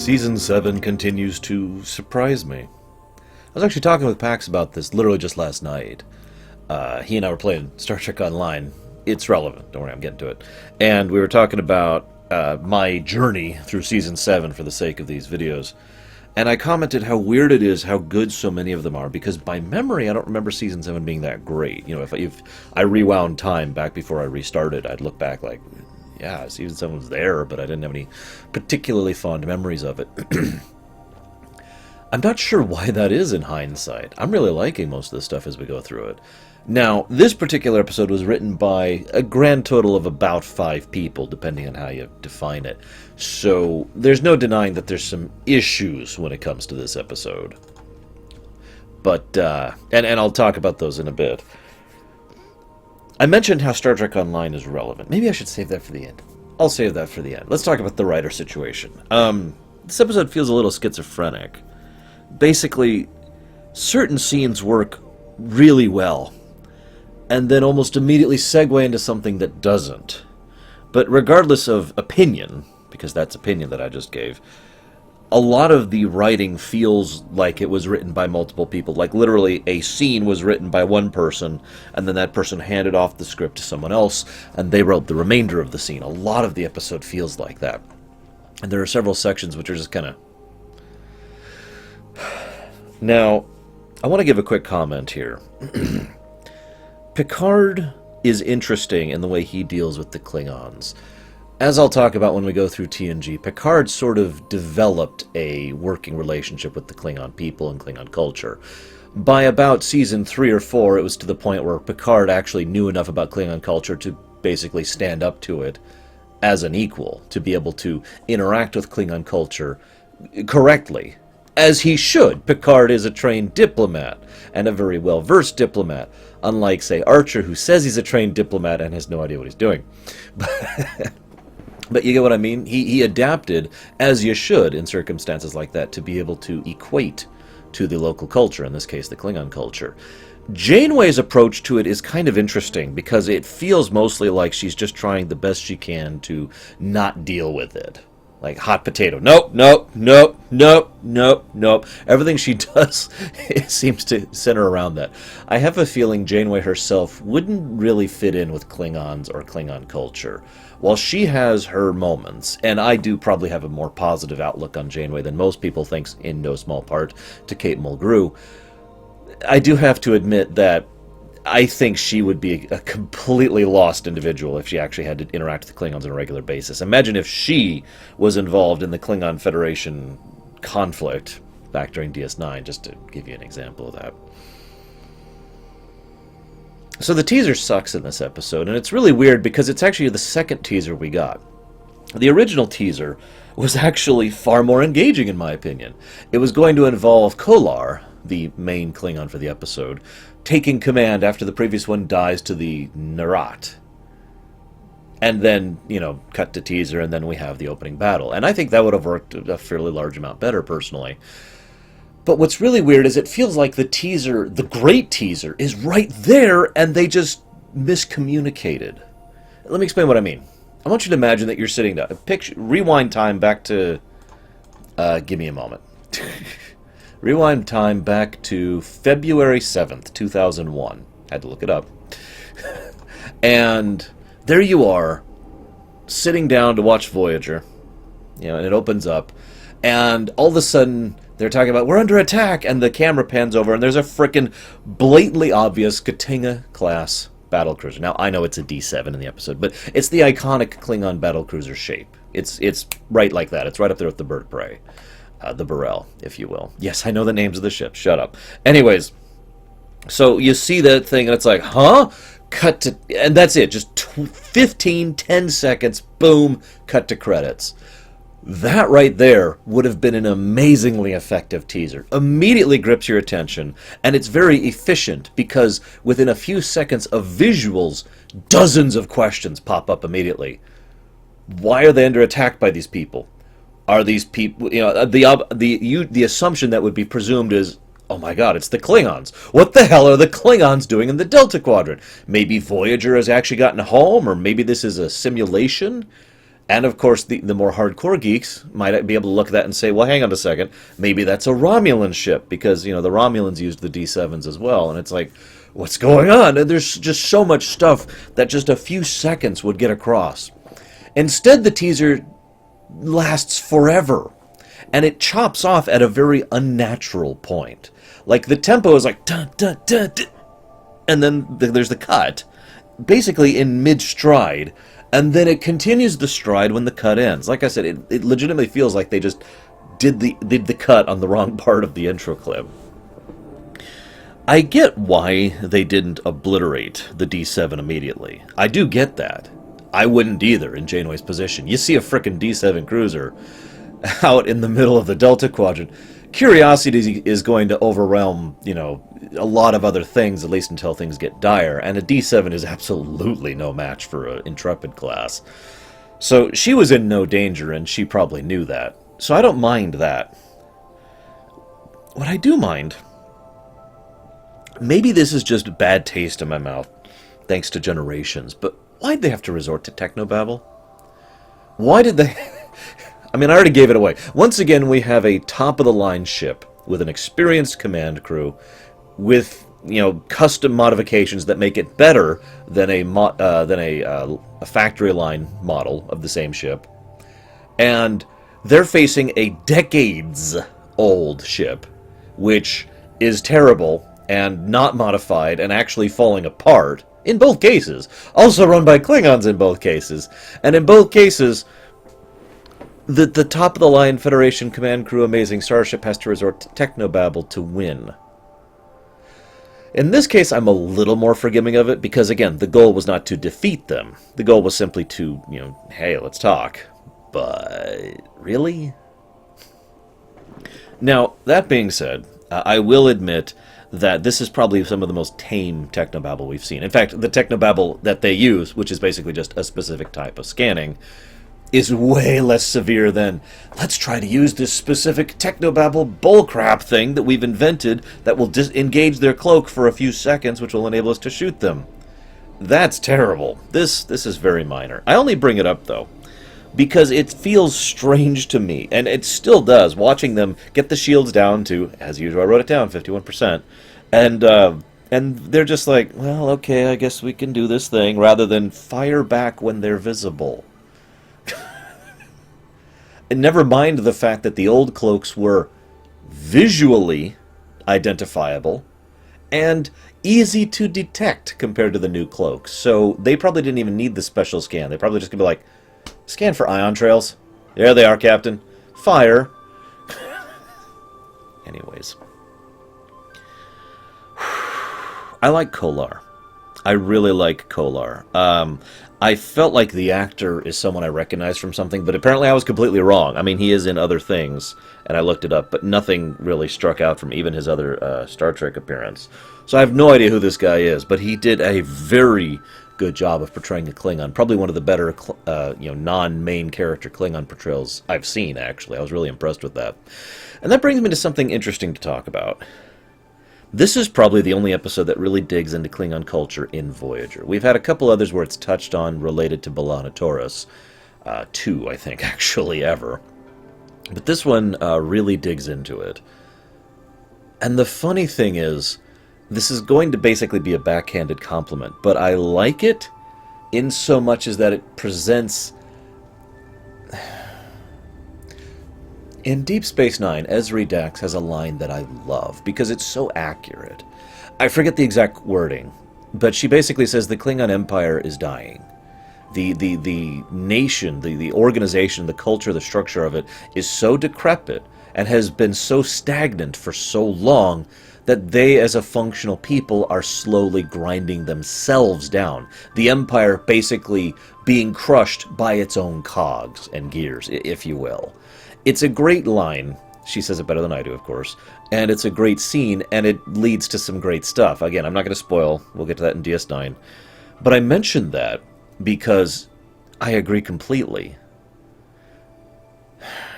Season 7 continues to surprise me. I was actually talking with Pax about this literally just last night. He and I were playing Star Trek Online. It's relevant, don't worry, I'm getting to it. And we were talking about my journey through Season 7 for the sake of these videos. And I commented how weird it is how good so many of them are, because by memory I don't remember Season 7 being that great. You know, if I rewound time back before I restarted, I'd look back like, yeah, Season 7 was there, but I didn't have any particularly fond memories of it. I'm not sure why that is in hindsight. I'm really liking most of this stuff as we go through it. Now, this particular episode was written by a grand total of about 5 people, depending on how you define it. So, there's no denying that there's some issues when it comes to this episode. But, and I'll talk about those in a bit. I mentioned how Star Trek Online is relevant. Maybe I should save that for the end. I'll save that for the end. Let's talk about the writer situation. This episode feels a little schizophrenic. Basically, certain scenes work really well, and then almost immediately segue into something that doesn't. But regardless of opinion, because that's opinion that I just gave, a lot of the writing feels like it was written by multiple people. Like, literally, a scene was written by one person, and then that person handed off the script to someone else, and they wrote the remainder of the scene. A lot of the episode feels like that. And there are several sections which are just kind of... Now, I want to give a quick comment here. Picard is interesting in the way he deals with the Klingons. As I'll talk about when we go through TNG, Picard sort of developed a working relationship with the Klingon people and Klingon culture. By about season 3 or 4, it was to the point where Picard actually knew enough about Klingon culture to basically stand up to it as an equal, to be able to interact with Klingon culture correctly. As he should. Picard is a trained diplomat, and a very well-versed diplomat, unlike, say, Archer, who says he's a trained diplomat and has no idea what he's doing. But you get what I mean? He adapted, as you should in circumstances like that, to be able to equate to the local culture, in this case the Klingon culture. Janeway's approach to it is kind of interesting, because it feels mostly like she's just trying the best she can to not deal with it. Like hot potato. Nope, nope, nope, nope, nope, nope. Everything she does it seems to center around that. I have a feeling Janeway herself wouldn't really fit in with Klingons or Klingon culture. While she has her moments, and I do probably have a more positive outlook on Janeway than most people, thanks in no small part to Kate Mulgrew, I do have to admit that I think she would be a completely lost individual if she actually had to interact with the Klingons on a regular basis. Imagine if she was involved in the Klingon Federation conflict back during DS9, just to give you an example of that. So the teaser sucks in this episode, and it's really weird because it's actually the second teaser we got. The original teaser was actually far more engaging, in my opinion. It was going to involve Kolar, the main Klingon for the episode, taking command after the previous one dies to the Narat. And then, you know, cut to teaser, and then we have the opening battle. And I think that would have worked a fairly large amount better, personally. But what's really weird is it feels like the teaser, the great teaser, is right there, and they just miscommunicated. Let me explain what I mean. I want you to imagine that you're sitting down. Rewind time back to... give me a moment. Rewind time back to February 7th, 2001. Had to look it up. And there you are, sitting down to watch Voyager. You know, and it opens up. And all of a sudden, they're talking about, we're under attack! And the camera pans over, and there's a frickin' blatantly obvious Katinga-class battlecruiser. Now, I know it's a D7 in the episode, but it's the iconic Klingon battlecruiser shape. It's right like that. It's right up there with the Bird of Prey. The Burrell, if you will. Yes, I know the names of the ships. Shut up. Anyways, so you see that thing, and it's like, huh? Cut to... And that's it. Just 10 seconds. Boom. Cut to credits. That right there would have been an amazingly effective teaser. Immediately grips your attention, and it's very efficient, because within a few seconds of visuals, dozens of questions pop up immediately. Why are they under attack by these people? Are these people, you know, the assumption that would be presumed is, oh my god, it's the Klingons. What the hell are the Klingons doing in the Delta Quadrant? Maybe Voyager has actually gotten home, or maybe this is a simulation? And of course, the more hardcore geeks might be able to look at that and say, well, hang on a second, maybe that's a Romulan ship, because, the Romulans used the D7s as well. And it's like, what's going on? And there's just so much stuff that just a few seconds would get across. Instead, the teaser lasts forever, and it chops off at a very unnatural point. Like, the tempo is like, dun, dun, dun, dun, and then there's the cut, basically in mid-stride, and then it continues the stride when the cut ends. Like I said, it legitimately feels like they just did the cut on the wrong part of the intro clip. I get why they didn't obliterate the D7 immediately. I do get that. I wouldn't either in Janeway's position. You see a frickin' D7 cruiser out in the middle of the Delta Quadrant. Curiosity is going to overwhelm, a lot of other things, at least until things get dire, and a D7 is absolutely no match for an Intrepid class. So she was in no danger, and she probably knew that. So I don't mind that. What I do mind, maybe this is just bad taste in my mouth, thanks to Generations, but why'd they have to resort to technobabble? Why did they... I mean, I already gave it away. Once again, we have a top-of-the-line ship with an experienced command crew with, custom modifications that make it better than a factory-line model of the same ship. And they're facing a decades-old ship, which is terrible and not modified and actually falling apart in both cases. Also run by Klingons in both cases. And in both cases... The top-of-the-line Federation Command Crew Amazing Starship has to resort to technobabble to win. In this case, I'm a little more forgiving of it, because, again, the goal was not to defeat them. The goal was simply to, hey, let's talk. But, really? Now, that being said, I will admit that this is probably some of the most tame technobabble we've seen. In fact, the technobabble that they use, which is basically just a specific type of scanning, is way less severe than, let's try to use this specific technobabble bullcrap thing that we've invented that will disengage their cloak for a few seconds, which will enable us to shoot them. That's terrible. This is very minor. I only bring it up, though, because it feels strange to me, and it still does, watching them get the shields down to, as usual, I wrote it down, 51%, and they're just like, well, okay, I guess we can do this thing, rather than fire back when they're visible. And never mind the fact that the old cloaks were visually identifiable and easy to detect compared to the new cloaks. So they probably didn't even need the special scan. They probably just could be like, scan for ion trails. There they are, Captain. Fire. Anyways. I like Kolar. I really like Kolar. I felt like the actor is someone I recognized from something, but apparently I was completely wrong. I mean, he is in other things, and I looked it up, but nothing really struck out from even his other Star Trek appearance. So I have no idea who this guy is, but he did a very good job of portraying a Klingon. Probably one of the better, non-main character Klingon portrayals I've seen, actually. I was really impressed with that. And that brings me to something interesting to talk about. This is probably the only episode that really digs into Klingon culture in Voyager. We've had a couple others where it's touched on related to B'Elanna Torres. Two, I think, actually, ever. But this one really digs into it. And the funny thing is, this is going to basically be a backhanded compliment, but I like it in so much as that it presents... In Deep Space Nine, Ezri Dax has a line that I love, because it's so accurate. I forget the exact wording, but she basically says the Klingon Empire is dying. The nation, the organization, the culture, the structure of it is so decrepit and has been so stagnant for so long that they, as a functional people, are slowly grinding themselves down. The Empire basically being crushed by its own cogs and gears, if you will. It's a great line. She says it better than I do, of course. And it's a great scene, and it leads to some great stuff. Again, I'm not going to spoil. We'll get to that in DS9. But I mentioned that because I agree completely.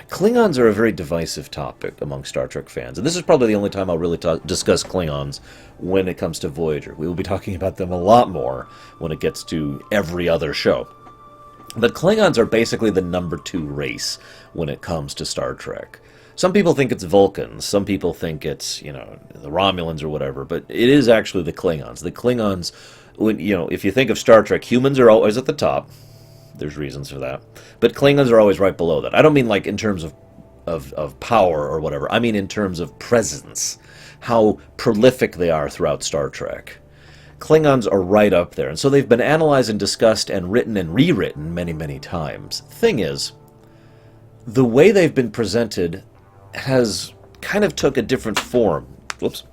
Klingons are a very divisive topic among Star Trek fans. And this is probably the only time I'll really discuss Klingons when it comes to Voyager. We will be talking about them a lot more when it gets to every other show. The Klingons are basically the number 2 race when it comes to Star Trek. Some people think it's Vulcans, some people think it's, the Romulans or whatever, but it is actually the Klingons. The Klingons, if you think of Star Trek, humans are always at the top. There's reasons for that. But Klingons are always right below that. I don't mean like in terms of power or whatever. I mean in terms of presence. How prolific they are throughout Star Trek. Klingons are right up there. And so they've been analyzed and discussed and written and rewritten many, many times. Thing is, the way they've been presented has kind of took a different form. Whoops.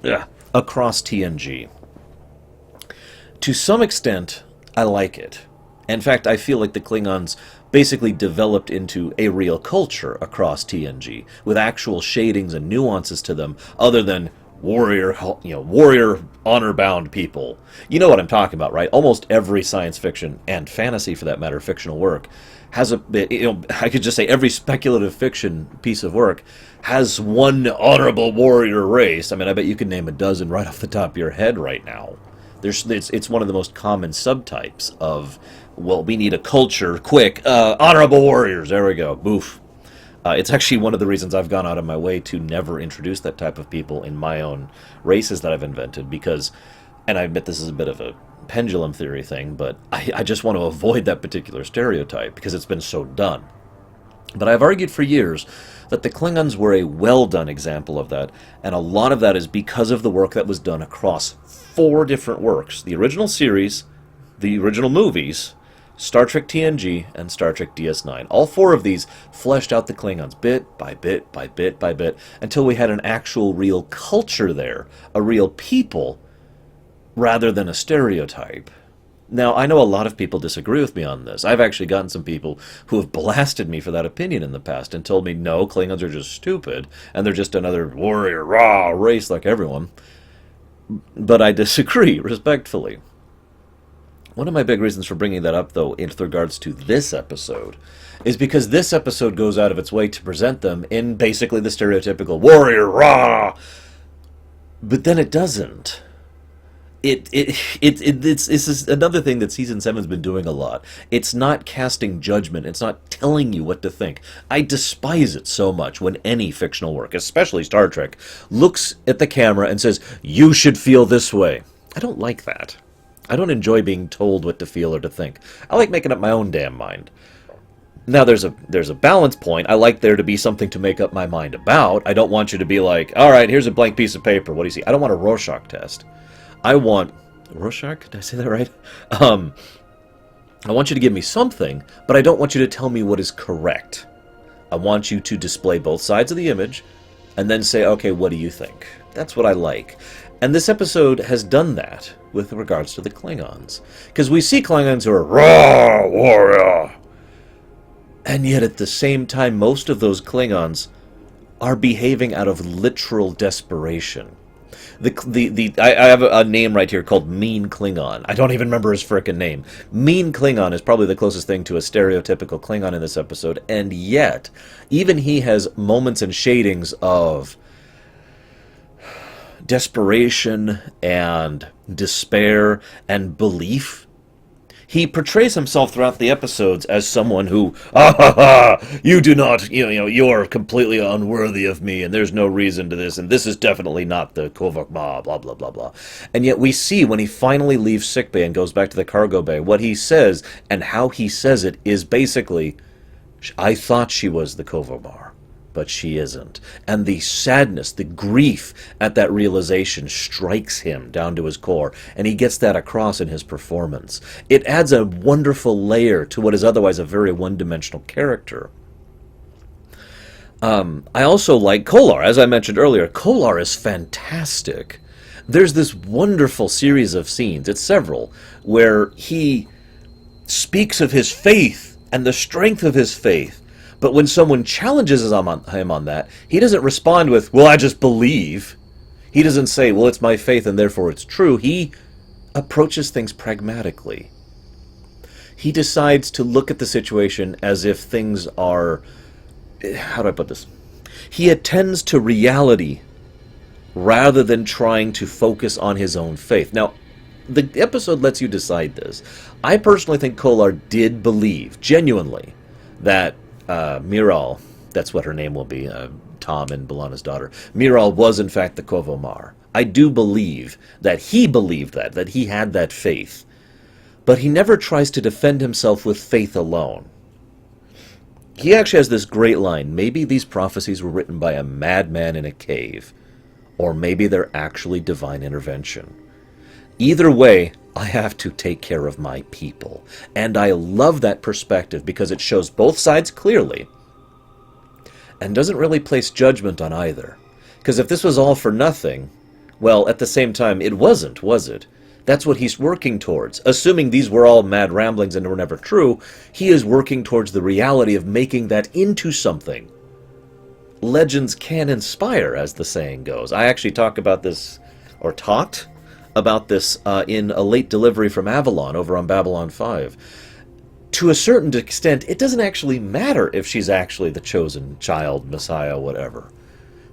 Yeah. Across TNG. To some extent, I like it. In fact, I feel like the Klingons basically developed into a real culture across TNG, with actual shadings and nuances to them, other than warrior honor-bound people. You know what I'm talking about, right? Almost every science fiction, and fantasy for that matter, fictional work, has I could just say every speculative fiction piece of work has one honorable warrior race. I mean, I bet you could name a dozen right off the top of your head right now. It's one of the most common subtypes of, well, we need a culture, quick, honorable warriors, there we go, boof. It's actually one of the reasons I've gone out of my way to never introduce that type of people in my own races that I've invented, because, and I admit this is a bit of a pendulum theory thing, but I just want to avoid that particular stereotype, because it's been so done. But I've argued for years that the Klingons were a well-done example of that, and a lot of that is because of the work that was done across 4 different works. The original series, the original movies, Star Trek TNG, and Star Trek DS9. All 4 of these fleshed out the Klingons bit by bit by bit by bit until we had an actual real culture there, a real people, rather than a stereotype. Now, I know a lot of people disagree with me on this. I've actually gotten some people who have blasted me for that opinion in the past and told me, no, Klingons are just stupid, and they're just another warrior, raw race like everyone. But I disagree, respectfully. One of my big reasons for bringing that up, though, in regards to this episode, is because this episode goes out of its way to present them in basically the stereotypical warrior, rah! But then it doesn't. It's another thing that Season 7's been doing a lot. It's not casting judgment. It's not telling you what to think. I despise it so much when any fictional work, especially Star Trek, looks at the camera and says, you should feel this way. I don't like that. I don't enjoy being told what to feel or to think. I like making up my own damn mind. Now, there's a balance point. I like there to be something to make up my mind about. I don't want you to be like, all right, here's a blank piece of paper. What do you see? I don't want a Rorschach test. I want... Rorschach? Did I say that right? I want you to give me something, but I don't want you to tell me what is correct. I want you to display both sides of the image, and then say, okay, what do you think? That's what I like. And this episode has done that with regards to the Klingons. Because we see Klingons who are raw warrior. And yet at the same time, most of those Klingons are behaving out of literal desperation. I have a name right here called Mean Klingon. I don't even remember his frickin' name. Mean Klingon is probably the closest thing to a stereotypical Klingon in this episode, and yet, even he has moments and shadings of desperation and despair and belief. He portrays himself throughout the episodes as someone who, you do not, you're completely unworthy of me, and there's no reason to this, and this is definitely not the Kovak Ma, blah, blah, blah, blah. And yet we see when he finally leaves sickbay and goes back to the cargo bay, what he says and how he says it is basically, I thought she was the Kovamar, but she isn't. And the sadness, the grief at that realization strikes him down to his core, and he gets that across in his performance. It adds a wonderful layer to what is otherwise a very one-dimensional character. I also like Kolar, as I mentioned earlier. Kolar is fantastic. There's this wonderful series of scenes, it's several, where he speaks of his faith and the strength of his faith. But when someone challenges him on that, he doesn't respond with, well, I just believe. He doesn't say, well, it's my faith and therefore it's true. He approaches things pragmatically. He decides to look at the situation as if things are... How do I put this? He attends to reality rather than trying to focus on his own faith. Now, the episode lets you decide this. I personally think Kolar did believe, genuinely, that Miral, that's what her name will be, Tom and B'Elanna's daughter, Miral was in fact the Kovomar. I do believe that he had that faith. But he never tries to defend himself with faith alone. He actually has this great line, maybe these prophecies were written by a madman in a cave, or maybe they're actually divine intervention. Either way, I have to take care of my people. And I love that perspective because it shows both sides clearly and doesn't really place judgment on either. Because if this was all for nothing, well, at the same time, it wasn't, was it? That's what he's working towards. Assuming these were all mad ramblings and were never true, he is working towards the reality of making that into something. Legends can inspire, as the saying goes. I actually talked about this in a late delivery from Avalon over on Babylon 5. To a certain extent, it doesn't actually matter if she's actually the chosen child, Messiah, whatever.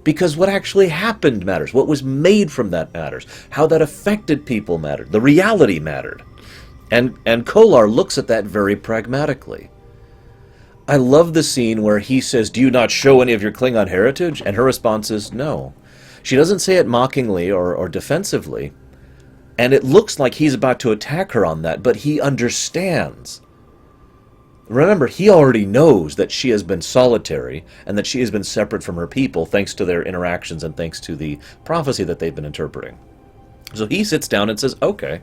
Because what actually happened matters. What was made from that matters. How that affected people mattered. The reality mattered. And Kolar looks at that very pragmatically. I love the scene where he says, do you not show any of your Klingon heritage? And her response is, no. She doesn't say it mockingly or defensively. And it looks like he's about to attack her on that, but he understands. Remember, he already knows that she has been solitary and that she has been separate from her people thanks to their interactions and thanks to the prophecy that they've been interpreting. So he sits down and says, okay,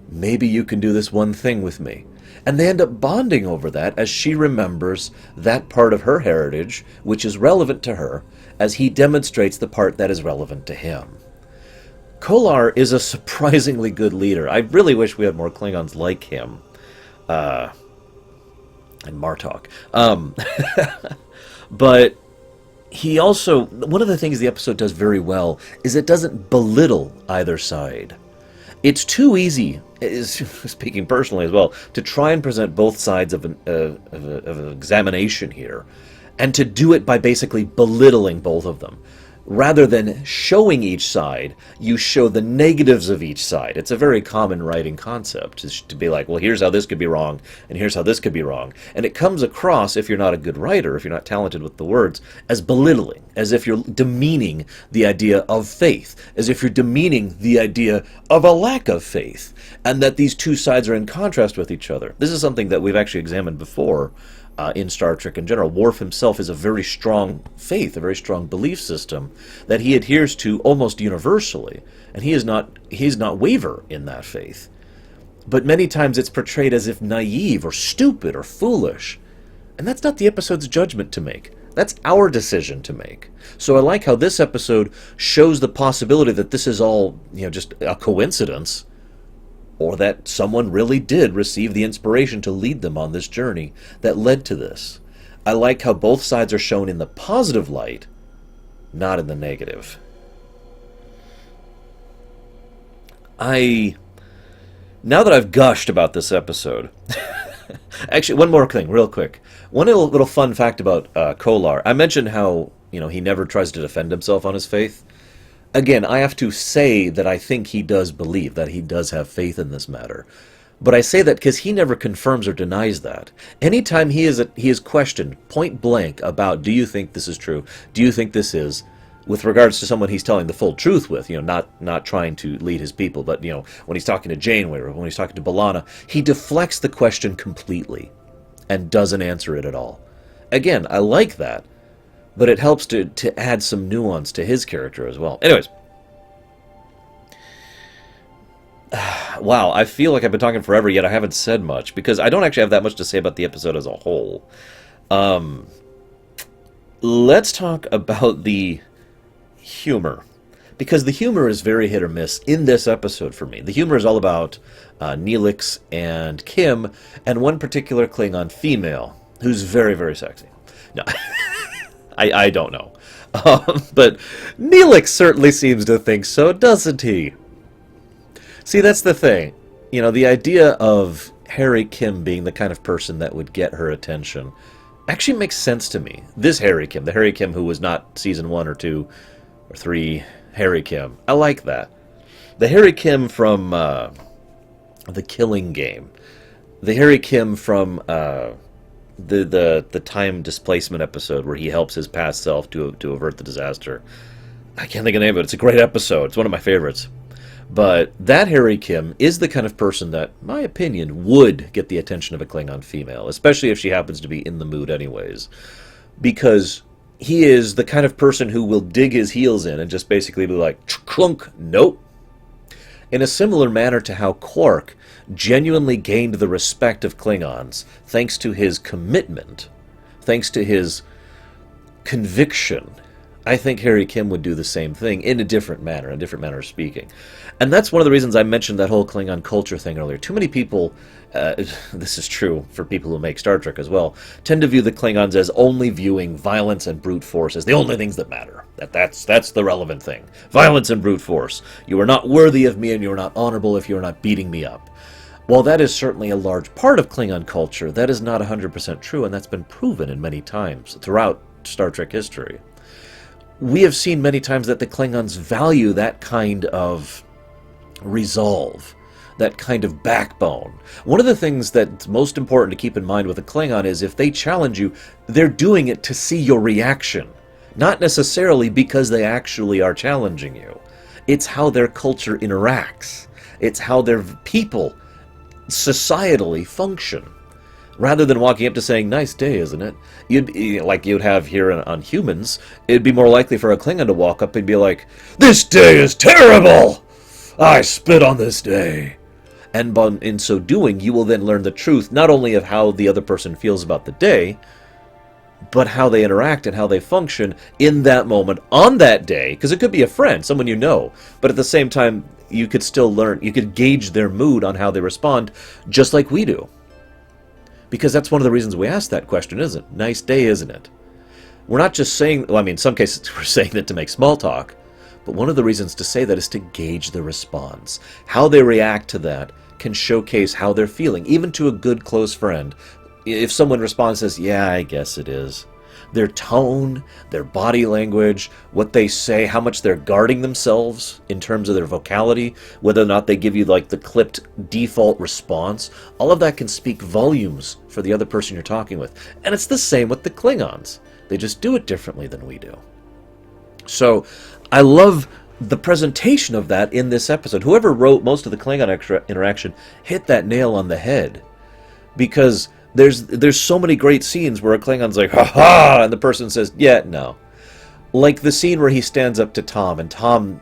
maybe you can do this one thing with me. And they end up bonding over that as she remembers that part of her heritage which is relevant to her as he demonstrates the part that is relevant to him. Kolar is a surprisingly good leader. I really wish we had more Klingons like him. And Martok. But he also, one of the things the episode does very well is it doesn't belittle either side. It's too easy, speaking personally as well, to try and present both sides of an examination here, and to do it by basically belittling both of them. Rather than showing each side, you show the negatives of each side. It's a very common writing concept, is to be like, well, here's how this could be wrong, and here's how this could be wrong. And it comes across, if you're not a good writer, if you're not talented with the words, as belittling, as if you're demeaning the idea of faith, as if you're demeaning the idea of a lack of faith, and that these two sides are in contrast with each other. This is something that we've actually examined before. In Star Trek in general, Worf himself is a very strong faith, a very strong belief system that he adheres to almost universally, and he is not waver in that faith. But many times it's portrayed as if naive or stupid or foolish, and that's not the episode's judgment to make. That's our decision to make. So I like how this episode shows the possibility that this is all, just a coincidence, or that someone really did receive the inspiration to lead them on this journey that led to this. I like how both sides are shown in the positive light, not in the negative. Now that I've gushed about this episode, actually, one more thing, real quick. One little fun fact about Kolar. I mentioned how, he never tries to defend himself on his faith. Again, I have to say that I think he does believe, that he does have faith in this matter. But I say that because he never confirms or denies that. Anytime he is questioned point blank about, do you think this is true? Do you think this is? With regards to someone he's telling the full truth with, not trying to lead his people, but, when he's talking to Janeway or when he's talking to B'Elanna, he deflects the question completely and doesn't answer it at all. Again, I like that. But it helps to add some nuance to his character as well. Anyways. Wow, I feel like I've been talking forever, yet I haven't said much, because I don't actually have that much to say about the episode as a whole. Let's talk about the humor. Because the humor is very hit or miss in this episode for me. The humor is all about Neelix and Kim, and one particular Klingon female, who's very, very sexy. No. I don't know. But Neelix certainly seems to think so, doesn't he? See, that's the thing. The idea of Harry Kim being the kind of person that would get her attention actually makes sense to me. This Harry Kim, the Harry Kim who was not season 1 or 2 or 3 Harry Kim. I like that. The Harry Kim from The Killing Game. The Harry Kim from the time displacement episode where he helps his past self to avert the disaster. I can't think of the name of it. It's a great episode. It's one of my favorites. But that Harry Kim is the kind of person that, in my opinion, would get the attention of a Klingon female, especially if she happens to be in the mood anyways. Because he is the kind of person who will dig his heels in and just basically be like, clunk, nope. In a similar manner to how Quark genuinely gained the respect of Klingons thanks to his commitment, thanks to his conviction, I think Harry Kim would do the same thing in a different manner of speaking. And that's one of the reasons I mentioned that whole Klingon culture thing earlier. Too many people, this is true for people who make Star Trek as well, tend to view the Klingons as only viewing violence and brute force as the only things that matter. That's the relevant thing. Violence and brute force. You are not worthy of me and you are not honorable if you are not beating me up. While that is certainly a large part of Klingon culture, that is not 100% true, and that's been proven in many times throughout Star Trek history. We have seen many times that the Klingons value that kind of resolve, that kind of backbone. One of the things that's most important to keep in mind with a Klingon is if they challenge you, they're doing it to see your reaction, not necessarily because they actually are challenging you. It's how their culture interacts. It's how their people societally function. Rather than walking up to saying, nice day, isn't it? Like you'd have here on Humans, it'd be more likely for a Klingon to walk up and be like, this day is terrible! I spit on this day. And in so doing, you will then learn the truth, not only of how the other person feels about the day, but how they interact and how they function in that moment, on that day, because it could be a friend, someone you know, but at the same time, you could still learn, you could gauge their mood on how they respond, just like we do. Because that's one of the reasons we ask that question, isn't it? Nice day, isn't it? We're not just saying, well, I mean, in some cases we're saying that to make small talk, but one of the reasons to say that is to gauge the response. How they react to that can showcase how they're feeling, even to a good close friend. If someone responds and says, yeah, I guess it is. Their tone, their body language, what they say, how much they're guarding themselves in terms of their vocality, whether or not they give you like the clipped default response, all of that can speak volumes for the other person you're talking with. And it's the same with the Klingons. They just do it differently than we do. So I love the presentation of that in this episode. Whoever wrote most of the Klingon interaction hit that nail on the head. Because there's so many great scenes where a Klingon's like, ha-ha, and the person says, yeah, no. Like the scene where he stands up to Tom, and Tom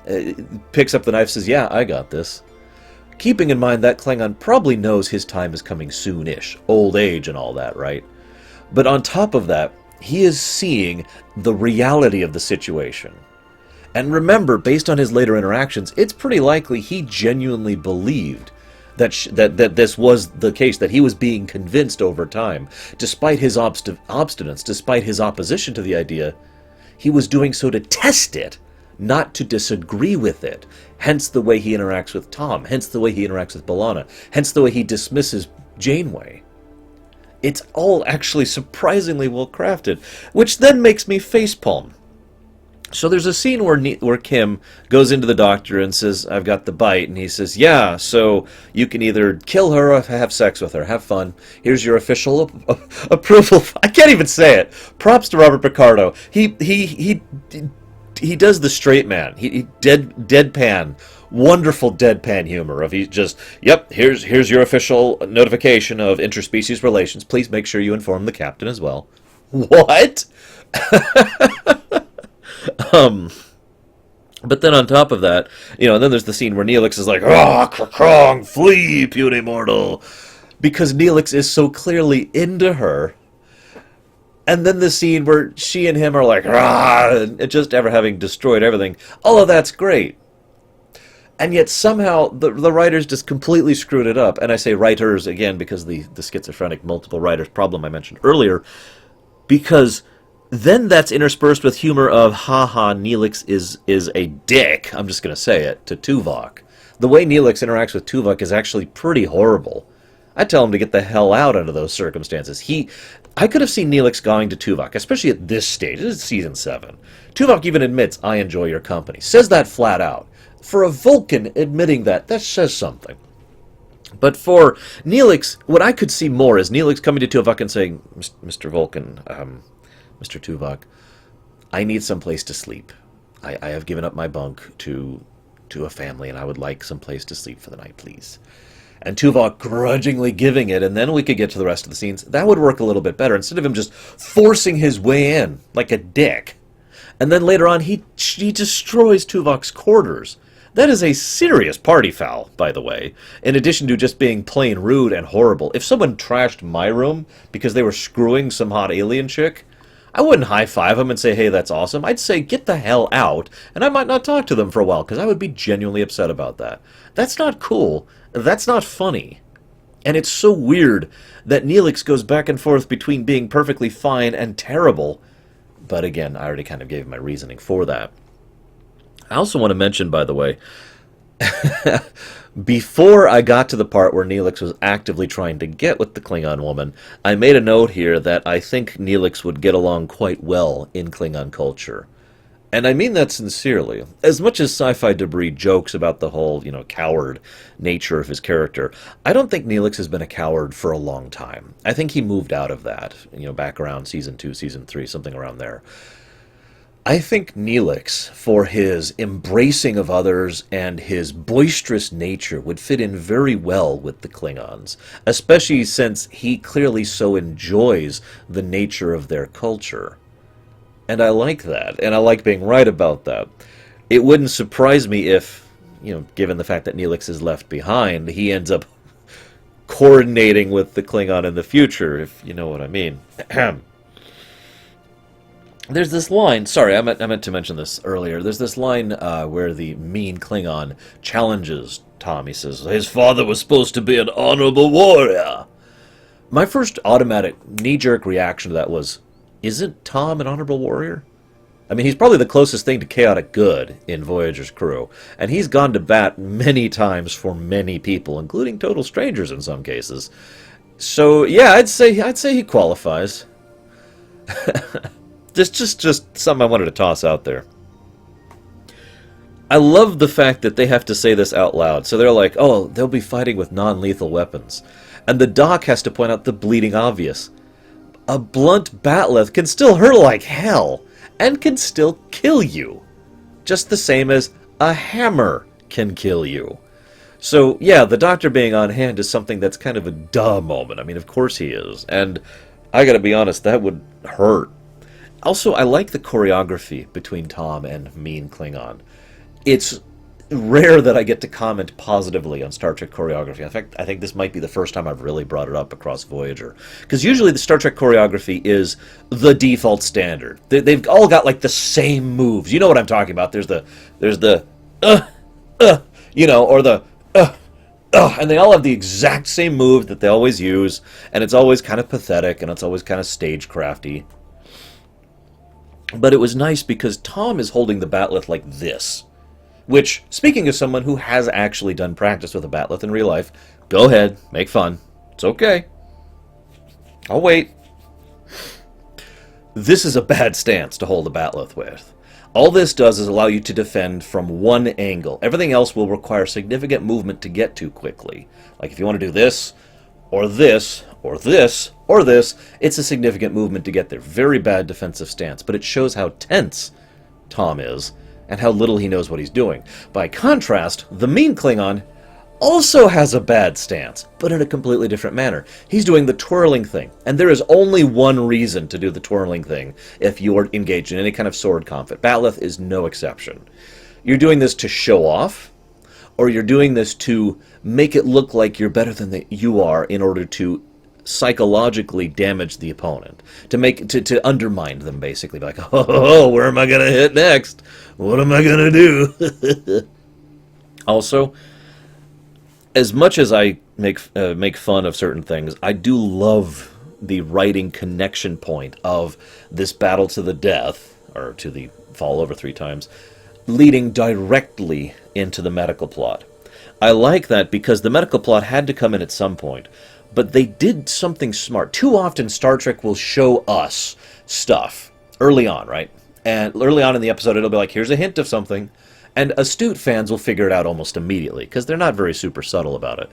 picks up the knife and says, yeah, I got this. Keeping in mind that Klingon probably knows his time is coming soon-ish, old age and all that, right? But on top of that, he is seeing the reality of the situation. And remember, based on his later interactions, it's pretty likely he genuinely believed that this was the case, that he was being convinced over time. Despite his obstinance, despite his opposition to the idea, he was doing so to test it, not to disagree with it. Hence the way he interacts with Tom, hence the way he interacts with B'Elanna, hence the way he dismisses Janeway. It's all actually surprisingly well crafted, which then makes me facepalm. So there's a scene where Kim goes into the doctor and says, I've got the bite, and he says, yeah, so you can either kill her or have sex with her. Have fun. Here's your official approval. I can't even say it. Props to Robert Picardo. He does the straight man. He deadpan. Wonderful deadpan humor of he's just, yep, here's your official notification of interspecies relations. Please make sure you inform the captain as well. What? But then on top of that, and then there's the scene where Neelix is like, ah, Krong, flee, puny mortal, because Neelix is so clearly into her. And then the scene where she and him are like, ah, and just ever having destroyed everything. All of that's great. And yet somehow the writers just completely screwed it up. And I say writers, again, because the schizophrenic multiple writers problem I mentioned earlier, because then that's interspersed with humor of, ha-ha, Neelix is a dick, I'm just going to say it, to Tuvok. The way Neelix interacts with Tuvok is actually pretty horrible. I tell him to get the hell out under those circumstances. I could have seen Neelix going to Tuvok, especially at this stage. This is Season 7. Tuvok even admits, I enjoy your company. Says that flat out. for a Vulcan admitting that says something. But for Neelix, what I could see more is Neelix coming to Tuvok and saying, Mr. Vulcan, Mr. Tuvok, I need some place to sleep. I have given up my bunk to a family, and I would like some place to sleep for the night, please. And Tuvok grudgingly giving it, and then we could get to the rest of the scenes. That would work a little bit better, instead of him just forcing his way in like a dick. And then later on, he destroys Tuvok's quarters. That is a serious party foul, by the way, in addition to just being plain rude and horrible. If someone trashed my room because they were screwing some hot alien chick, I wouldn't high-five them and say, hey, that's awesome. I'd say, get the hell out, and I might not talk to them for a while, because I would be genuinely upset about that. That's not cool. That's not funny. And it's so weird that Neelix goes back and forth between being perfectly fine and terrible. But again, I already kind of gave my reasoning for that. I also want to mention, by the way, before I got to the part where Neelix was actively trying to get with the Klingon woman, I made a note here that I think Neelix would get along quite well in Klingon culture. And I mean that sincerely. As much as Sci-Fi Debris jokes about the whole, coward nature of his character, I don't think Neelix has been a coward for a long time. I think he moved out of that, back around Season 2, Season 3, something around there. I think Neelix, for his embracing of others and his boisterous nature, would fit in very well with the Klingons, especially since he clearly so enjoys the nature of their culture. And I like that, and I like being right about that. It wouldn't surprise me if, given the fact that Neelix is left behind, he ends up coordinating with the Klingon in the future, if you know what I mean. There's this line, sorry, I meant to mention this earlier. There's this line where the mean Klingon challenges Tom. He says, his father was supposed to be an honorable warrior. My first automatic knee-jerk reaction to that was, isn't Tom an honorable warrior? I mean, he's probably the closest thing to chaotic good in Voyager's crew, and he's gone to bat many times for many people, including total strangers in some cases. So, yeah, I'd say he qualifies. Just something I wanted to toss out there. I love the fact that they have to say this out loud. So they're like, oh, they'll be fighting with non-lethal weapons. And the doc has to point out the bleeding obvious. A blunt bat'leth can still hurt like hell, and can still kill you. Just the same as a hammer can kill you. So, yeah, the doctor being on hand is something that's kind of a duh moment. I mean, of course he is. And I gotta be honest, that would hurt. Also, I like the choreography between Tom and Mean Klingon. It's rare that I get to comment positively on Star Trek choreography. In fact, I think this might be the first time I've really brought it up across Voyager. Because usually the Star Trek choreography is the default standard. They've all got like the same moves. You know what I'm talking about. There's the or the and they all have the exact same move that they always use, and it's always kind of pathetic, and it's always kind of stagecrafty. But it was nice because Tom is holding the bat'leth like this. Which, speaking as someone who has actually done practice with a bat'leth in real life, go ahead, make fun. It's okay. I'll wait. This is a bad stance to hold a bat'leth with. All this does is allow you to defend from one angle. Everything else will require significant movement to get to quickly. Like if you want to do this, or this, or this, or this, it's a significant movement to get there. Very bad defensive stance, but it shows how tense Tom is, and how little he knows what he's doing. By contrast, the mean Klingon also has a bad stance, but in a completely different manner. He's doing the twirling thing, and there is only one reason to do the twirling thing if you are engaged in any kind of sword conflict. bat'leth is no exception. You're doing this to show off, or you're doing this to make it look like you're better than you are in order to psychologically damage the opponent, to undermine them, basically. Like, oh, where am I going to hit next? What am I going to do? Also, as much as I make fun of certain things, I do love the writing connection point of this battle to the death, or to the fall over 3 times, leading directly into the medical plot. I like that because the medical plot had to come in at some point. But they did something smart. Too often Star Trek will show us stuff early on, right? And early on in the episode, it'll be like, here's a hint of something. And astute fans will figure it out almost immediately, because they're not very super subtle about it.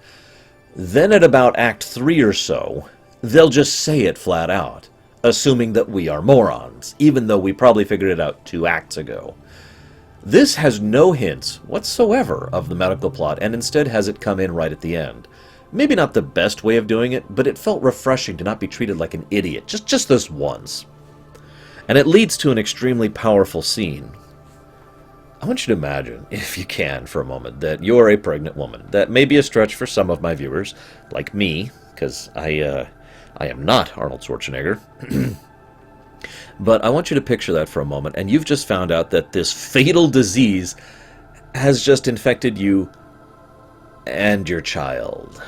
Then at about Act 3 or so, they'll just say it flat out, assuming that we are morons, even though we probably figured it out 2 acts ago. This has no hints whatsoever of the medical plot, and instead has it come in right at the end. Maybe not the best way of doing it, but it felt refreshing to not be treated like an idiot, just this once. And it leads to an extremely powerful scene. I want you to imagine, if you can for a moment, that you're a pregnant woman. That may be a stretch for some of my viewers, like me, because I am not Arnold Schwarzenegger. But I want you to picture that for a moment, and you've just found out that this fatal disease has just infected you and your child.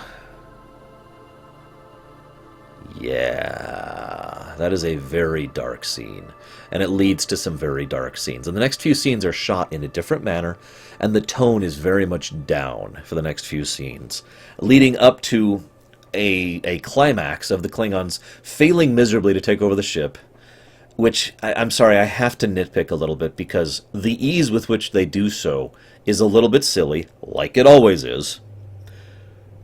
Yeah, that is a very dark scene, and it leads to some very dark scenes. And the next few scenes are shot in a different manner, and the tone is very much down for the next few scenes, leading up to a climax of the Klingons failing miserably to take over the ship, which, I'm sorry, I have to nitpick a little bit, because the ease with which they do so is a little bit silly, like it always is.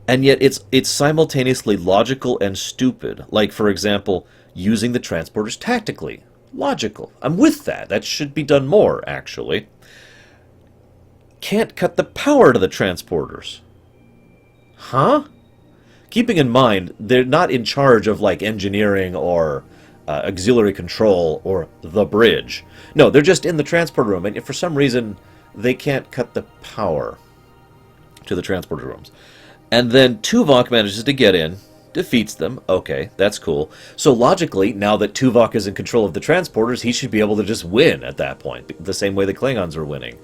And yet it's simultaneously logical and stupid. Like, for example, using the transporters tactically. Logical. I'm with that. That should be done more, actually. Can't cut the power to the transporters. Huh? Keeping in mind, they're not in charge of, like, engineering or auxiliary control or the bridge. No, they're just in the transporter room, and for some reason, they can't cut the power to the transporter rooms. And then Tuvok manages to get in, defeats them. Okay, that's cool. So logically, now that Tuvok is in control of the transporters, he should be able to just win at that point, the same way the Klingons are winning.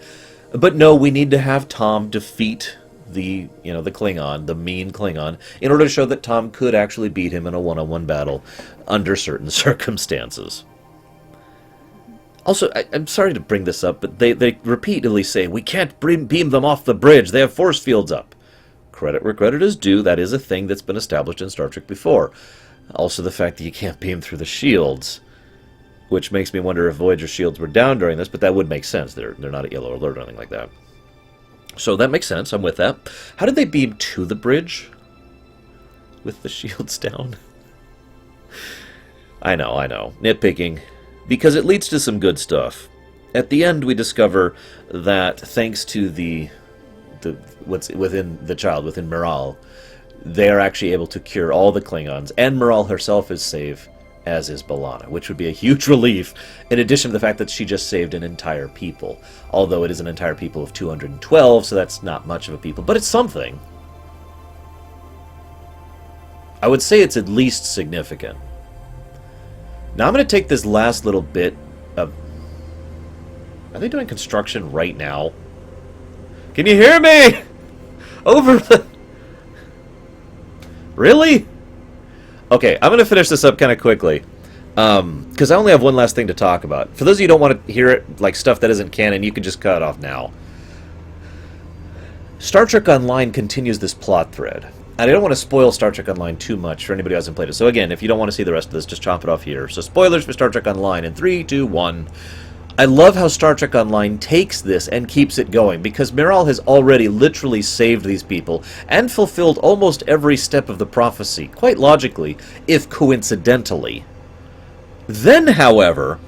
But no, we need to have Tom defeat the Klingon, the mean Klingon, in order to show that Tom could actually beat him in a one-on-one battle under certain circumstances. Also, I'm sorry to bring this up, but they repeatedly say, we can't beam them off the bridge, they have force fields up. Credit where credit is due, that is a thing that's been established in Star Trek before. Also the fact that you can't beam through the shields, which makes me wonder if Voyager shields were down during this, but that would make sense. They're not at yellow alert or anything like that. So that makes sense, I'm with that. How did they beam to the bridge with the shields down? I know. Nitpicking. Because it leads to some good stuff. At the end, we discover that thanks to what's within the child, within Miral, they are actually able to cure all the Klingons, and Miral herself is safe, as is B'Elanna, which would be a huge relief, in addition to the fact that she just saved an entire people. Although it is an entire people of 212, so that's not much of a people, but it's something. I would say it's at least significant. Now I'm going to take this last little bit of... Are they doing construction right now? Can you hear me? Over the... Really? Okay, I'm going to finish this up kind of quickly. Because I only have one last thing to talk about. For those of you who don't want to hear it, like stuff that isn't canon, you can just cut it off now. Star Trek Online continues this plot thread. And I don't want to spoil Star Trek Online too much for anybody who hasn't played it. So again, if you don't want to see the rest of this, just chop it off here. So spoilers for Star Trek Online in 3, 2, 1... I love how Star Trek Online takes this and keeps it going, because Miral has already literally saved these people and fulfilled almost every step of the prophecy, quite logically, if coincidentally. Then, however,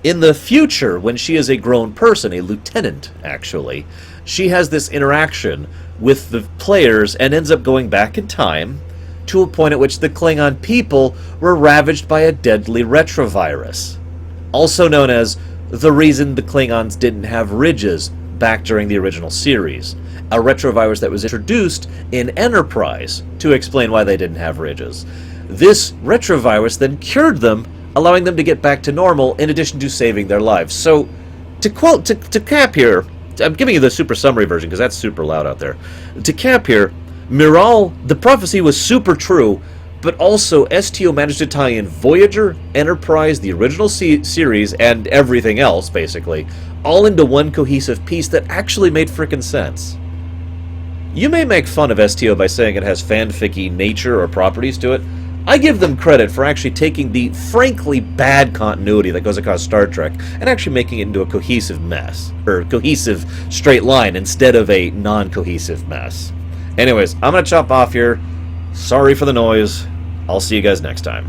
in the future, when she is a grown person, a lieutenant, actually, she has this interaction with the players and ends up going back in time to a point at which the Klingon people were ravaged by a deadly retrovirus, also known as the reason the Klingons didn't have ridges back during the original series. A retrovirus that was introduced in Enterprise to explain why they didn't have ridges. This retrovirus then cured them, allowing them to get back to normal in addition to saving their lives. So, to cap here, I'm giving you the super summary version because that's super loud out there. To cap here, Miral, the prophecy was super true, but also STO managed to tie in Voyager, Enterprise, the original series, and everything else, basically, all into one cohesive piece that actually made frickin' sense. You may make fun of STO by saying it has fanficky nature or properties to it. I give them credit for actually taking the frankly bad continuity that goes across Star Trek and actually making it into a cohesive mess, or cohesive straight line instead of a non-cohesive mess. Anyways, I'm going to chop off here. Sorry for the noise. I'll see you guys next time.